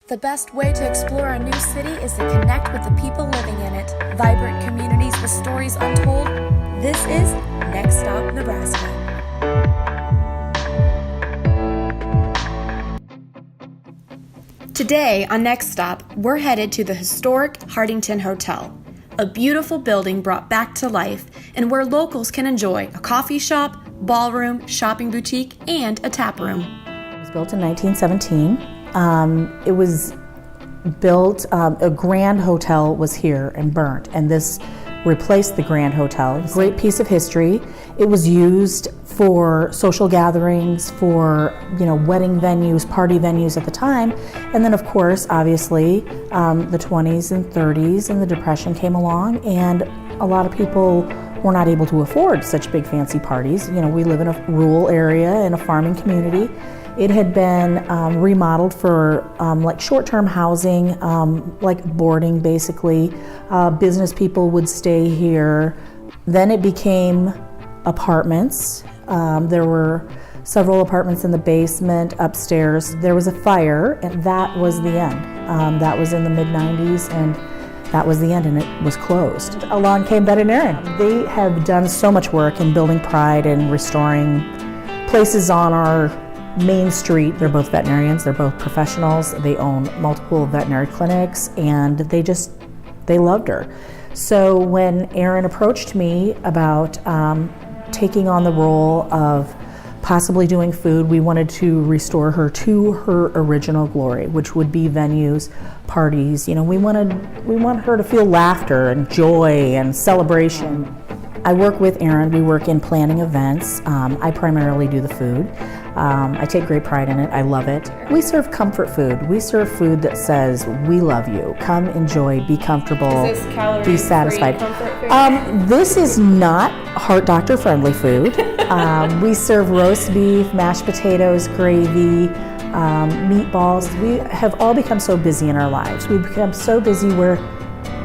The best way to explore a new city is to connect with the people living in it. Vibrant communities with stories untold. This is Next Stop Nebraska. Today on Next Stop, we're headed to the Historic Hartington Hotel, a beautiful building brought back to life and where locals can enjoy a coffee shop, ballroom, shopping boutique, and a tap room. It was built in 1917. It was built, a Grand Hotel was here and burnt, and this replaced the Grand Hotel. Great piece of history. It was used for social gatherings, for wedding venues, party venues at the time, and then of course, obviously, the 20s and 30s and the Depression came along, and a lot of people were not able to afford such big fancy parties. We live in a rural area, in a farming community. It had been remodeled for like short-term housing, like boarding basically. Business people would stay here. Then it became apartments. There were several apartments in the basement, upstairs. There was a fire, and that was the end. That was in the mid-90s, and that was the end, and it was closed. Along came Brittnay Therese. They have done so much work in building pride and restoring places on our Main Street. They're both veterinarians, they're both professionals, they own multiple veterinary clinics, and they loved her. So when Erin approached me about taking on the role of possibly doing food, we wanted to restore her to her original glory, which would be venues, parties. We want her to feel laughter and joy and celebration. I work with Erin. We work in planning events. I primarily do the food. I take great pride in it. I love it. We serve comfort food. We serve food that says, we love you. Come enjoy, be comfortable, is this calorie-free be satisfied. Comfort food? This is not heart doctor friendly food. We serve roast beef, mashed potatoes, gravy, meatballs. We have all become so busy in our lives. We've become so busy where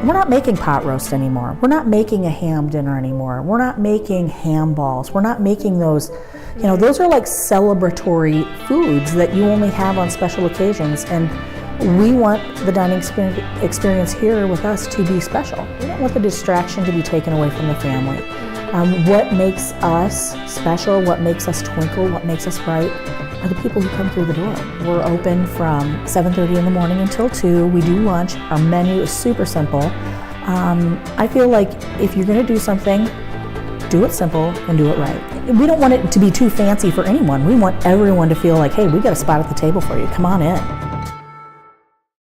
we're not making pot roast anymore. We're not making a ham dinner anymore. We're not making ham balls. We're not making those, those are like celebratory foods that you only have on special occasions. And we want the dining experience here with us to be special. We don't want the distraction to be taken away from the family. What makes us special, what makes us twinkle, what makes us bright are the people who come through the door. We're open from 7:30 in the morning until 2. We do lunch. Our menu is super simple. I feel like if you're going to do something, do it simple and do it right. We don't want it to be too fancy for anyone. We want everyone to feel like, hey, we got a spot at the table for you. Come on in.